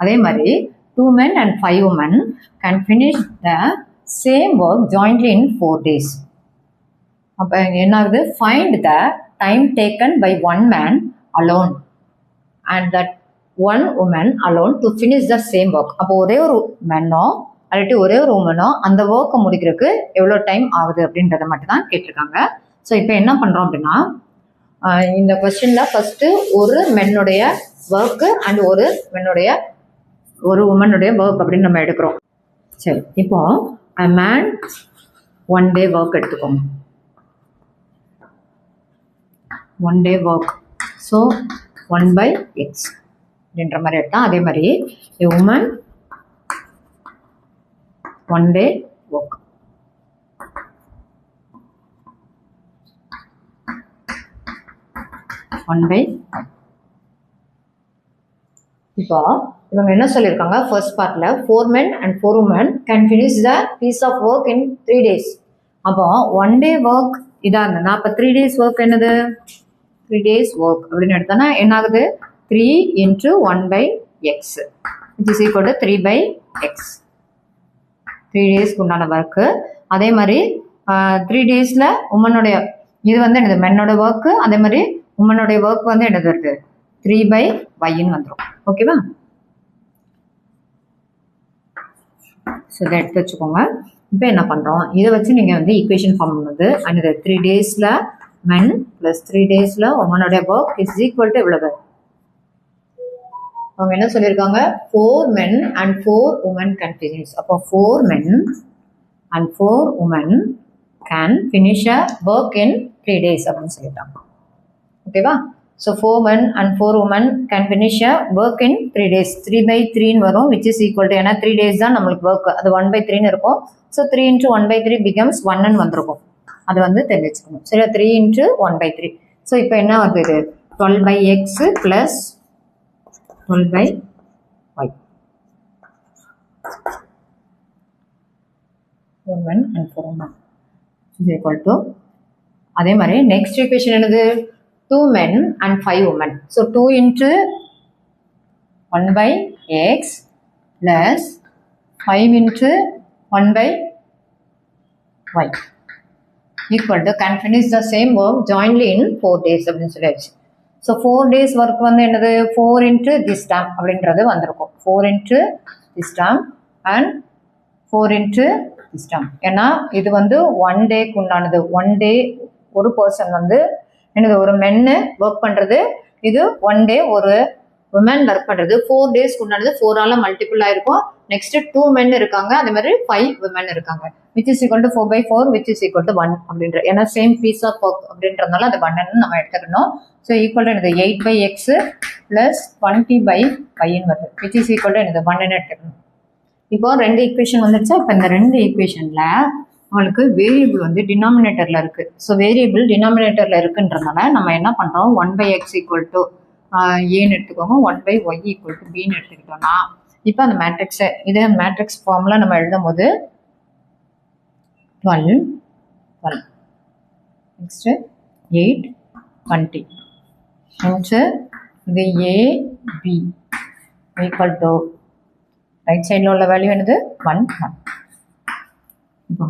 அதே மாதிரி 2 men and 5 women can finish the same work jointly in 4 days. அப்போ என்ன ஆகுது find the time taken by 1 man alone and that 1 woman alone to finish the same work. அப்போ ஒரே ஒரு மேனோ அல்லாட்டி ஒரே ஒரு உமனோ அந்த ஒர்க்கை முடிக்கிறதுக்கு எவ்வளோ டைம் ஆகுது அப்படின்றத மட்டும் தான் கேட்டிருக்காங்க. ஸோ இப்போ என்ன பண்ணுறோம் அப்படின்னா இந்த கொஸ்டினில் ஃபஸ்ட்டு ஒரு மென்னுடைய ஒர்க்கு அண்ட் ஒரு உமனுடைய ஒர்க் அப்படின்னு நம்ம எடுக்கிறோம். சரி, இப்போ a man 1 day work எடுத்துக்கோங்க. 1 day work. So 1/x அப்படின்ற மாதிரி எடுத்தா, அதே மாதிரி a woman 1 day work. இப்போ இவங்க என்ன சொல்லியிருக்காங்க, ஃபர்ஸ்ட் பார்ட்ல 4 men and 4 women can finish the piece of work in 3 days. அப்போ 1 day work இதா இருந்ததுன்னா அப்போ 3 days work என்னது, 3 days work அப்படின்னு எடுத்தோன்னா என்ன ஆகுது, 3 into 1/x which is equal to 3/x. 3 daysக்கு உண்டான ஒர்க்கு. அதே மாதிரி 3 daysல உமனுடைய இது வந்து என்னது, மென்னோட ஒர்க்கு. அதே மாதிரி உமனுடைய ஒர்க் வந்து என்னது வருது, 3/yன்னு வந்துடும். ஓகேவா? ஸோ இதை எடுத்து வச்சுக்கோங்க. இப்போ என்ன பண்ணுறோம், இதை வச்சு நீங்கள் வந்து ஈக்குவேஷன் ஃபார்ம் பண்ணுது. அண்ட் 3 daysல மென் ப்ளஸ் 3 daysல உமனுடைய ஒர்க் இஸ் ஈக்குவல் டு எவ்வளவு, அவங்க என்ன சொல்லியிருக்காங்க, 4 men and 4 women can finish. அப்போ 4 men and 4 women can finish a work in 3 days அப்படின்னு சொல்லிட்டாங்க. ஓகேவா? So 4 men and 4 women can finish a work in 3 days. 3/3 வரும், which is equal to, ஏன்னா 3 days தான் நம்மளுக்கு ஒர்க், அது 1/3 இருக்கும். ஸோ 3 into 1/3 becomes 1 வந்திருக்கும். அது வந்து தெரிஞ்சுக்கணும். சரி, 3 into 1/3. ஸோ இப்போ என்ன வருது, இது 12/x plus 12/y. 4 men and 4 women is equal to, அதே மாதிரி நெக்ஸ்ட் ஈக்குவேஷன் என்னது, 2 men and 5 women. So 2 into 1/x plus 5 into 1/y equal to can finish the same work jointly in 4 days அப்படின்னு சொல்லியாச்சு. So 4 days work வந்து என்னது, 4 into this term அப்படின்றது வந்திருக்கும். 4 into this term and 4 into this term. ஏன்னா இது வந்து 1 டேக்கு உண்டானது. 1 day ஒரு பர்சன் வந்து என்னது, ஒரு மென்னு ஒர்க் பண்ணுறது. இது 1 day ஒரு உமன் ஒர்க் பண்ணுறது. 4 daysக்கு உண்டானது 4ஆல் மல்டிபிள் ஆயிருக்கும். நெக்ஸ்ட் 2 men இருக்காங்க, அதே மாதிரி 5 women இருக்காங்க. which is equal to 4/4 which is equal to 1 அப்படின்ற, ஏன்னா சேம் பீஸ் ஆஃப் ஒர்க் அப்படின்றதுனால அது 1ன்னு நம்ம எடுத்துக்கணும். ஸோ ஈக்குவல் டு என்னது, 8/x plus 20/yன்னு வருது, which is equal to என்னது, 1ன்னு எடுத்துக்கணும். இப்போ 2 ஈக்குவேஷன் வந்துருச்சா. இப்போ இந்த 2 ஈக்குவேஷனில் உங்களுக்கு வேரியபிள் வந்து டினாமினேட்டரில் இருக்குது. ஸோ வேரியபிள் டினாமினேட்டரில் இருக்குன்றதுனால நம்ம என்ன பண்ணுறோம், 1/x equal to ஏன்னு எடுத்துக்கோங்க, 1/y equal to bன்னு எடுத்துக்கிட்டோம்னா, இப்போ அந்த மேட்ரிக்ஸை இதே மேட்ரிக்ஸ் ஃபார்மில் நம்ம எழுதும் போது 12 நெக்ஸ்ட்டு 8 20 இன்ட்டு இது AB ஈக்குவல் டு ரைட் சைடில் உள்ள வேல்யூ என்னது, 1 1. இப்போ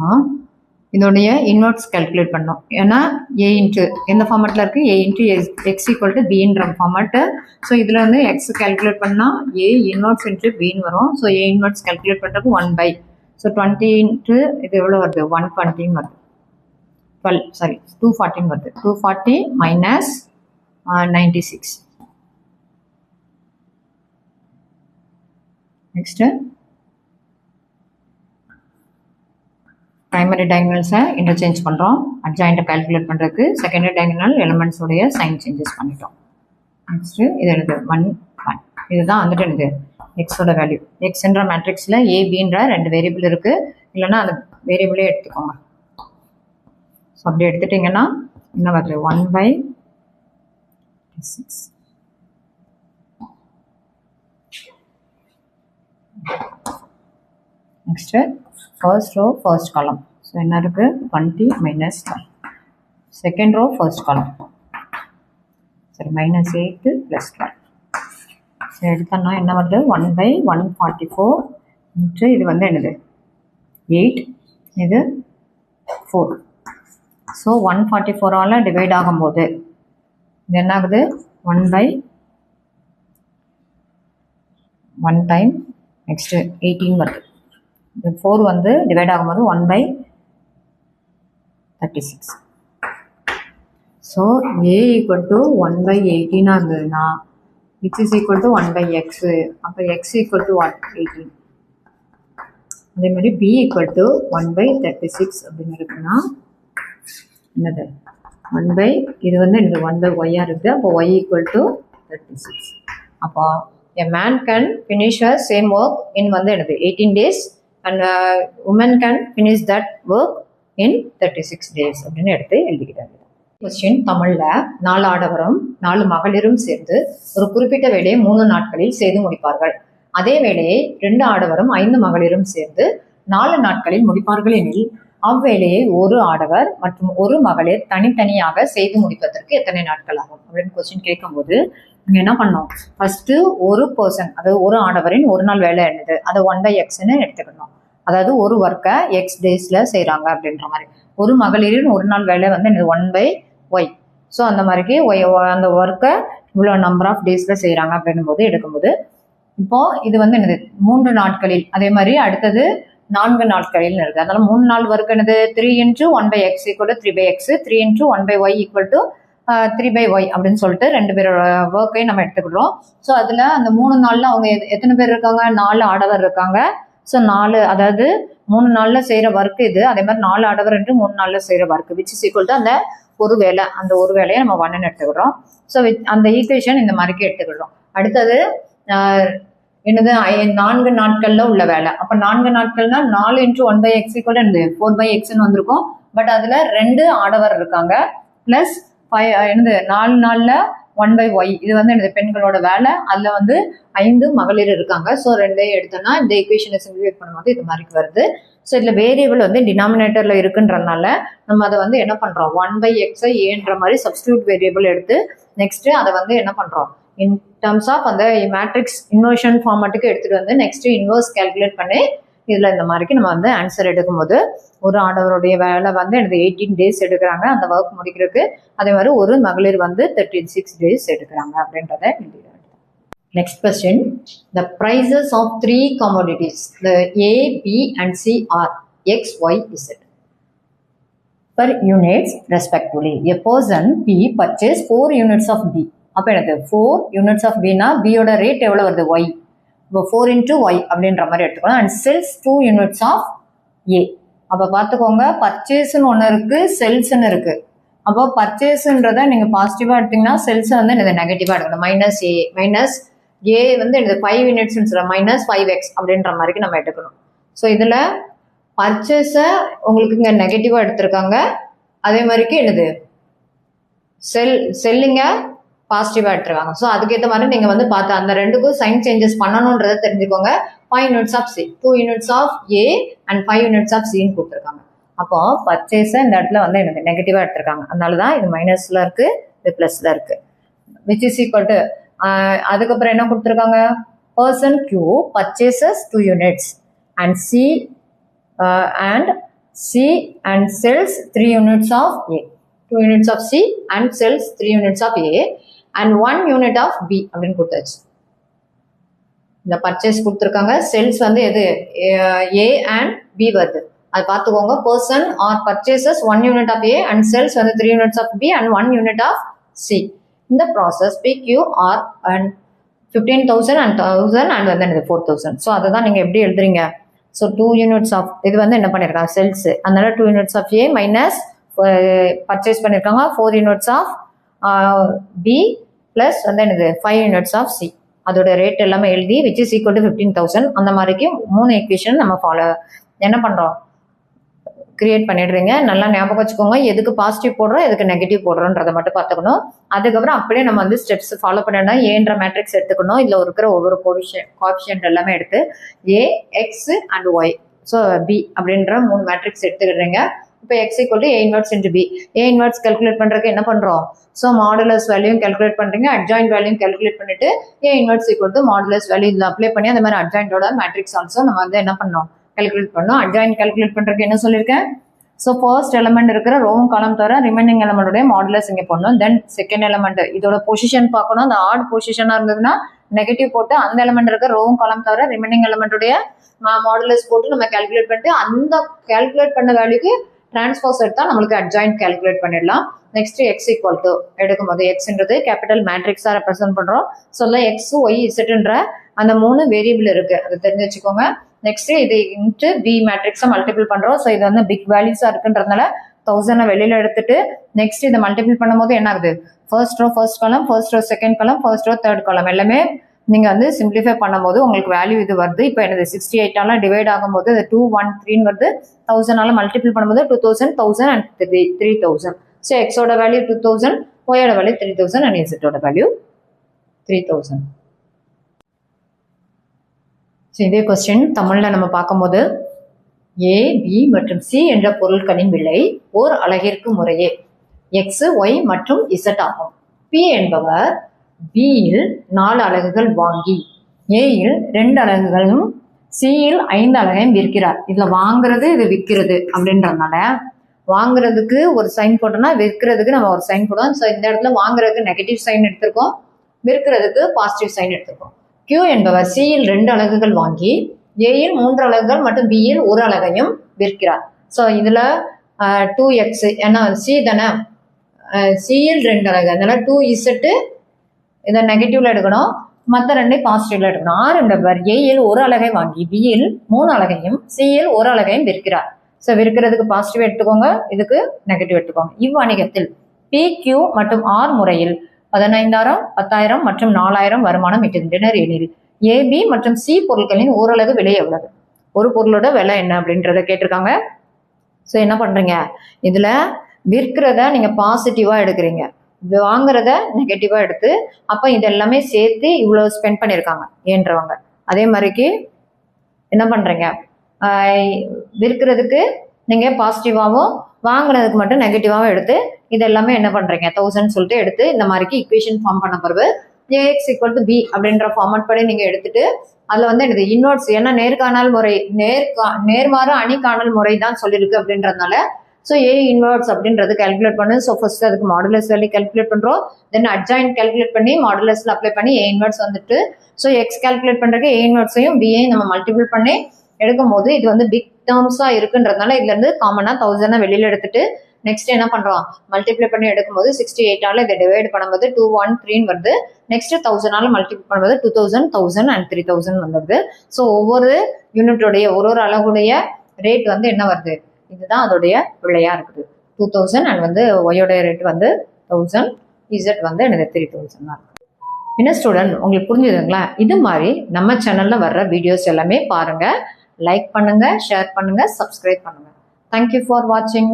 இதோடைய இன்வெர்ட்ஸ் கால்குலேட் பண்ணோம். ஏன்னா ஏ இன்ட்டு எந்த ஃபார்மேட்டில் இருக்குது, A into X equal to பின்ற ஃபார்மேட்டு. ஸோ இதில் வந்து எக்ஸ் கால்குலேட் பண்ணால் ஏ இன்வெர்ட்ஸ் இன்ட்டு பின்னு வரும். ஸோ ஏ இன்வெர்ட்ஸ் கால்குலேட் பண்ணுறதுக்கு 1/. ஸோ 20 இன்ட்டு இது எவ்வளோ வருது, 120 வருது. 240 வருது. 240 minus 96. நெக்ஸ்ட்டு ப்ரைமரி டயகனல்ஸை இன்டர்சேஞ்ச் பண்ணுறோம். அட்ஜாயிண்ட்டை கால்குலேட் பண்ணுறதுக்கு செகண்டரி டயகனல் எலிமெண்ட்ஸோடைய சைன் சேஞ்சஸ் பண்ணிட்டோம். நெக்ஸ்ட்டு இது எழுது 1 1. இதுதான் வந்துட்டு எனக்கு எக்ஸோட வேல்யூ. எக்ஸ்ன்ற மேட்ரிக்ஸில் ஏபின்ற 2 வேரியபிள் இருக்குது. இல்லைன்னா அந்த வேரியபிளே எடுத்துக்கோங்க. ஸோ அப்படி எடுத்துட்டிங்கன்னா என்ன வருது, 1/6. Next first row first column. So என்ன இருக்குது, 20 minus 12. செகண்ட் ரோ ஃபர்ஸ்ட் காலம், சரி -8 plus 12. ஸோ எடுத்தோம்னா என்ன வருது, 1/144 இன்ட்டு இது வந்து என்னது 8, இது 4. ஸோ 144ஆல் டிவைட் ஆகும்போது இது என்ன ஆகுது, 1/1 டைம் நெக்ஸ்ட்டு 18 வருது. இந்த 4 வந்து டிவைட் ஆகும்போது 1/36. ஸோ ஏ ஈக்குவல் டு 1/18 இருந்ததுன்னா which is equal to 1/x. அப்போ x equal to what, 18. அதே மாதிரி b ஈக்குவல் டு 1/36 அப்படின்னு இருக்குன்னா என்னது 1 இது வந்து எனக்கு 1/y இருக்குது. அப்போ y ஈக்குவல் டு 36. அப்போ a man can finish her same work in வந்து என்னது 18 days and woman can finish that work in 36 days அப்படின்னு எடுத்து எழுதிக்கிறாங்க. கொஸ்டின் தமிழ்ல 4 ஆடவரும் 4 மகளிரும் சேர்ந்து ஒரு குறிப்பிட்ட வேலையை 3 நாட்களில் செய்து முடிப்பார்கள். அதே வேலையை 2 ஆடவரும் 5 மகளிரும் சேர்ந்து 4 நாட்களில் முடிப்பார்கள் எனில் அவ்வேலையை ஒரு ஆடவர் மற்றும் ஒரு மகளிர் தனித்தனியாக செய்து முடிப்பதற்கு எத்தனை நாட்கள் ஆகும் அப்படின்னு கொஸ்டின் கேட்கும்போது நீங்க என்ன பண்ணோம், ஃபர்ஸ்ட் ஒரு பர்சன், அதாவது ஒரு ஆடவரின் ஒரு நாள் வேலை என்னது அதை 1/xன்னு எடுத்துக்கணும். அதாவது ஒரு ஒர்க்கை x டேஸ்ல செய்யறாங்க அப்படின்ற மாதிரி. ஒரு மகளிரின் ஒரு நாள் வேலை வந்து என்னது 1/y. ஸோ அந்த மாதிரிக்கு அந்த ஒர்க்கை இவ்வளோ நம்பர் ஆஃப் டேஸ்ல செய்யறாங்க அப்படின்னும் போது எடுக்கும்போது இப்போ இது வந்து என்னது 3 நாட்களில், அதே மாதிரி அடுத்தது 4 நாட்களில் இருக்கு. அதனால 3 நாள் ஒர்க் என்னது 3 × 1/x = 3/x, 3 × 1/y = 3/y அப்படின்னு சொல்லிட்டு 2 பேரோட ஒர்க்கையும் நம்ம எடுத்துக்கிடுறோம். ஸோ அதில் அந்த 3 நாளில் அவங்க எத்தனை பேர் இருக்காங்க, 4 ஆடவர் இருக்காங்க. ஸோ 4, அதாவது 3 நாளில் செய்கிற ஒர்க் இது. அதே மாதிரி 4 ஆடவர் என்று 3 நாளில் செய்கிற work which is equal to அந்த ஒரு வேலை, அந்த ஒரு வேலையை நம்ம 1ன்னு எடுத்துக்கிடுறோம். ஸோ அந்த ஈக்குவேஷன் இந்த மாதிரிக்கு எடுத்துக்கிடுறோம். அடுத்தது என்னது 4 நாட்கள்ல உள்ள வேலை. அப்போ 4 நாட்கள்னா 4 × 1/x = 4/xன்னு வந்திருக்கும். பட் அதில் 2 ஆடவர் இருக்காங்க ப்ளஸ் 4 நாளில் 1/y. இது வந்து எனது பெண்களோட வேலை. அதில் வந்து 5 மகளிர் இருக்காங்க. ஸோ 2 எடுத்தோம்னா இந்த ஈக்குவேஷனை சிம்பிளிஃபை பண்ணும்போது இது மாதிரி வருது. ஸோ இதில் வேரியபிள் வந்து டினாமினேட்டரில் இருக்குன்றதுனால நம்ம அதை வந்து என்ன பண்ணுறோம், 1/x ஏன்ற மாதிரி சப்ஸ்டியூட் வேரியபிள் எடுத்து நெக்ஸ்ட்டு அதை வந்து என்ன பண்ணுறோம், இன் டர்ம்ஸ் ஆஃப் அந்த மேட்ரிக்ஸ் இன்வர்ஷன் ஃபார்மேட்டுக்கு எடுத்துகிட்டு வந்து நெக்ஸ்ட்டு இன்வர்ஸ் கேல்குலேட் பண்ணி இதில் இந்த மாதிரிக்கு நம்ம வந்து ஆன்சர் எடுக்கும்போது ஒரு ஆடவருடைய வேலை வந்து எனக்கு 18 டேஸ் எடுக்கிறாங்க அந்த ஒர்க் முடிக்கிறதுக்கு. அதே மாதிரி ஒரு மகளிர் வந்து 36 டேஸ் எடுக்கிறாங்க அப்படின்றத எழுதிடுறாங்க. Next question, the prices of 3 commodities, the A, B and C are X, Y, Z per units respectively. A person P purchased 4 units of B. அப்போ எனக்கு 4 units of B னா B யோட ரேட் எவ்வளோ வருது, Y. இப்போ 4 × Y அப்படின்ற மாதிரி எடுத்துக்கணும். And sells 2 units of A. அப்போ பார்த்துக்கோங்க, பர்ச்சேஸ்ன்னு ஒன்று இருக்குது, செல்ஸ்ன்னு இருக்குது. அப்போ பர்ச்சேஸுன்றதை நீங்கள் பாசிட்டிவாக எடுத்தீங்கன்னா செல்ஸை வந்து எனக்கு நெகட்டிவாக எடுக்கணும். -A வந்து எனக்கு 5 யூனிட்ஸ்ன்னு சொல்ல -5x அப்படின்ற மாதிரிக்கு நம்ம எடுக்கணும். ஸோ இதில் பர்ச்சேஸை உங்களுக்கு இங்கே நெகட்டிவாக எடுத்திருக்காங்க. அதே மாதிரிக்கு என்னது செல்லிங்க பாசிட்டிவாக எடுத்துருக்காங்க. ஸோ அதுக்கேற்ற மாதிரி நீங்கள் வந்து பார்த்து அந்த ரெண்டுக்கும் சைன் சேஞ்சஸ் பண்ணணுன்றதை தெரிஞ்சுக்கோங்க. 5 units of C, 2 units of A and 5 units of Cன்னு கொடுத்துருக்காங்க. அப்போ பர்ச்சேஸை இந்த இடத்துல வந்து எனக்கு நெகட்டிவாக எடுத்திருக்காங்க. அதனால தான் இது மைனஸில் இருக்குது, இது ப்ளஸில் இருக்குது. விச் இஸ் ஈக்குவல் டு அதுக்கப்புறம் என்ன கொடுத்துருக்காங்க, person Q purchases 2 units and C and sells 3 units of A. 2 units of C and sells 3 units of A and 1 unit of B அப்படின்னு கொடுத்தாச்சு. இந்த பர்ச்சேஸ் கொடுத்துருக்காங்க. செல்ஸ் வந்து எது A and B வருது, அது பார்த்துக்கோங்க. Person R purchases 1 unit of A and sells வந்து 3 units of B and 1 unit of C. இந்த process PQR and 15,000 and 1,000 and வந்து 4,000. ஸோ அதை தான் நீங்கள் எப்படி எழுதுறீங்க. ஸோ 2 units of இது வந்து என்ன பண்ணியிருக்காங்க செல்ஸ், அதனால 2 units of A minus purchase பண்ணியிருக்காங்க 4 units of B ப்ளஸ் வந்து எனக்கு 5 units of C. அதோட ரேட் எல்லாமே எழுதி விச் இஸ் ஈக்குவல் டு 15,000. அந்த மாதிரிக்கு 3 ஈக்குவேஷன் நம்ம என்ன பண்ணுறோம், கிரியேட் பண்ணிடுறீங்க. நல்லா ஞாபகம் வச்சுக்கோங்க, எதுக்கு பாசிட்டிவ் போடுறோம் எதுக்கு நெகட்டிவ் போடுறோன்றதை மட்டும் பார்த்துக்கணும். அதுக்கப்புறம் அப்படியே நம்ம வந்து ஸ்டெப்ஸ் ஃபாலோ பண்ணா ஏன்ற மேட்ரிக்ஸ் எடுத்துக்கணும். இதில் இருக்கிற ஒவ்வொரு கோஎஃபிஷியன்ட் எல்லாமே எடுத்து A, X and Y, so B அப்படின்ற 3 மேட்ரிக்ஸ் எடுத்துக்கிடுறீங்க. இப்போ X = A inverse × B. A inverse calculate பண்ணுறதுக்கு என்ன பண்ணுறோம், ஸோ மாடுலஸ் வேல்யூ calculate பண்ணுறீங்க, அட்ஜாயின்ட் வேல்யூ calculate பண்ணிட்டு A inverse = மாடுலஸ் வேல்யூ இதில் அப்ளை பண்ணி அந்த மாதிரி அட்ஜாயின்டோட மேட்ரிக்ஸ் ஆல்சோ நம்ம வந்து என்ன பண்ணோம் calculate பண்ணோம். அட்ஜாயின்ட் calculate பண்ணுறதுக்கு என்ன சொல்லியிருக்கேன், ஸோ ஃபர்ஸ்ட் எலமெண்ட் இருக்கிற ரோவும் காலம் தவிர ரிமைனிங் எலமெண்டோடைய மாடுலஸ் இங்கே போடணும். தென் செகண்ட் எலமெண்ட் இதோட பொசிஷன் பார்க்கணும். அந்த ஆட் பொசிஷனாக இருந்ததுன்னா நெகட்டிவ் போட்டு அந்த எலமெண்ட் இருக்கிற ரோவும் காலம் தவிர ரிமைனிங் எலமெண்டோடைய மாடுலஸ் போட்டு நம்ம calculate பண்ணிட்டு அந்த calculate பண்ண வேல்யூக்கு டிரான்ஸ்போஸ் எடுத்தால் நம்மளுக்கு அட்ஜாயின்ட் calculate பண்ணிடலாம். நெக்ஸ்ட் X = எடுக்கும்போது எக்ஸ்ன்றது கேபிட்டல் மேட்ரிக்ஸாக ரெப்ரசென்ட் பண்ணுறோம். சொல்ல X, Y, Zன்ற அந்த 3 வேரியபிள் இருக்குது, அதை தெரிஞ்சு வச்சுக்கோங்க. நெக்ஸ்ட் இது இன்ட்டு பி மேட்ரிக்ஸை மல்டிபிள் பண்றோம். ஸோ இது வந்து பிக் வேல்யூஸா இருக்குன்றதுனால 1000 வெளியில எடுத்துட்டு நெக்ஸ்ட் இதை மல்டிபிள் பண்ணும்போது என்ன ஆகுது, first row first column, first row second column, first row third column எல்லாமே நீங்க வந்து சிம்பிளிஃபை பண்ணும்போது உங்களுக்கு வேல்யூ இது வருது. இப்போ எனது 68ஆல டிவைட் ஆகும்போது அது 213 வருது. 1000ஆல மல்டிபிள் பண்ணும்போது 2000, 1000 and 3000. ஸோ எக்ஸோட வேல்யூ 2000, ஒயோட வேல்யூ 3000 அண்ட் இசட்டோட வேல்யூ 3000. ஸோ இதே கொஸ்டின் தமிழ்ல நம்ம பார்க்கும்போது ஏ, பி மற்றும் சி என்ற பொருட்களின் விலை ஓர் அலகிற்கு முறையே எக்ஸ், ஒய் மற்றும் இசட் ஆகும். பி என்பவர் பியில் 4 அலகுகள் வாங்கி ஏயில் 2 அலகுகளும் சியில் 5 அலகையும் விற்கிறார். இதுல வாங்குறது இது விற்கிறது அப்படின்றதுனால வாங்குறதுக்கு ஒரு சைன் போட்டோம்னா விற்கிறதுக்கு நம்ம ஒரு சைன் போடுவோம். ஸோ இந்த இடத்துல வாங்குறதுக்கு நெகட்டிவ் சைன் எடுத்திருக்கோம், விற்கிறதுக்கு பாசிட்டிவ் சைன் எடுத்திருக்கோம். கியூ என்பவர் சியில் 2 அலகுகள் வாங்கி ஏயில் 3 அலகுகள் மற்றும் பியில் 1 அலகையும் விற்கிறார். ஸோ இதுல 2x ஏன்னா சி தானே, சியில் 2 அலகு, அதனால 2z இதை நெகட்டிவ்ல எடுக்கணும், மற்ற 2 பாசிட்டிவ்ல எடுக்கணும். ஆர் என்பவர் ஏயில் 1 அலகை வாங்கி பியில் 3 அலகையும் சியில் 1 அலகையும் விற்கிறார். ஸோ விற்கிறதுக்கு பாசிட்டிவ் எடுத்துக்கோங்க, இதுக்கு நெகட்டிவ் எடுத்துக்கோங்க. இவ்வணிகத்தில் பி, கியூ மற்றும் ஆர் முறையில் 15,000, 10,000 மற்றும் 4,000 வருமானம் ஈட்டுகின்றனர் எனில் ஏபி மற்றும் சி பொருட்களின் ஓரளவு விலை எவ்வளவு, ஒரு பொருளோட விலை என்ன அப்படின்றத கேட்டிருக்காங்க. ஸோ என்ன பண்றீங்க, இதுல விற்கிறத நீங்க பாசிட்டிவா எடுக்கிறீங்க, வாங்குறத நெகட்டிவா எடுத்து அப்ப இது எல்லாமே சேர்த்து இவ்வளவு ஸ்பெண்ட் பண்ணியிருக்காங்க ஏன்றவங்க. அதே மாதிரிக்கு என்ன பண்றீங்க, விற்கிறதுக்கு நீங்க பாசிட்டிவாவும் வாங்குறதுக்கு மட்டும் நெகட்டிவாவும் எடுத்து இது எல்லாமே என்ன பண்றீங்க 1000 சொல்லிட்டு எடுத்து இந்த மாதிரிக்கு ஈக்குவேஷன் ஃபார்ம் பண்ண பிறகு ஏஎக்ஸ் ஈக்குவல் டு பி அப்படின்ற ஃபார்மட் படி நீங்க எடுத்துட்டு அதுல வந்து எனக்கு இன்வெர்ட்ஸ் ஏன்னா நேர்காணல் முறை நேர்மாறு அணி காணல் முறை தான் சொல்லியிருக்கு அப்படின்றதுனால ஸோ ஏ இன்வெர்ட்ஸ் அப்படின்றது கால்குலேட் பண்ணு. ஸோ ஃபர்ஸ்ட் அதுக்கு மாடுலஸ் வேல்யூ கால்குலேட் பண்றோம், தென் அட்ஜாயின்ட் கால்குலேட் பண்ணி மாடுலஸ்ல அப்ளை பண்ணி ஏ இன்வெர்ட்ஸ் வந்துட்டு ஸோ எக்ஸ் கால்குலேட் பண்றதுக்கு ஏ இன்வெர்ட்ஸையும் பிஏயும் நம்ம மல்டிபிள் பண்ணி எடுக்கும் போது இது வந்து பிக் டேர்ம்ஸா இருக்குன்றதுனால இதுல இருந்து காமனா 1000 வெளியில எடுத்துட்டு நெக்ஸ்ட் என்ன பண்றோம் மல்டிப்ளை பண்ணி எடுக்கும்போது 68ஆல இதை டிவைட் பண்ணும்போது 213 வருது. நெக்ஸ்ட் 1000ஆல மல்டிப்ளை பண்ணும்போது 2000, 1000 and 3000 வந்துடுது. ஸோ ஒவ்வொரு யூனிட்டோடைய ஒரு அலகுடைய ரேட் வந்து என்ன வருது, இதுதான் அதோடைய விலையா இருக்குது 2000 அண்ட் வந்து ஒயோடைய ரேட் வந்து 1000, இசட் வந்து எனக்கு 3000 தான் இருக்கு. என்ன ஸ்டூடெண்ட் உங்களுக்கு புரிஞ்சுதுங்களா? இது மாதிரி நம்ம சேனல்ல வர்ற வீடியோஸ் எல்லாமே பாருங்க, லைக் பண்ணுங்க, ஷேர் பண்ணுங்க, சப்ஸ்கிரைப் பண்ணுங்க. தேங்க்யூ ஃபார் வாட்சிங்.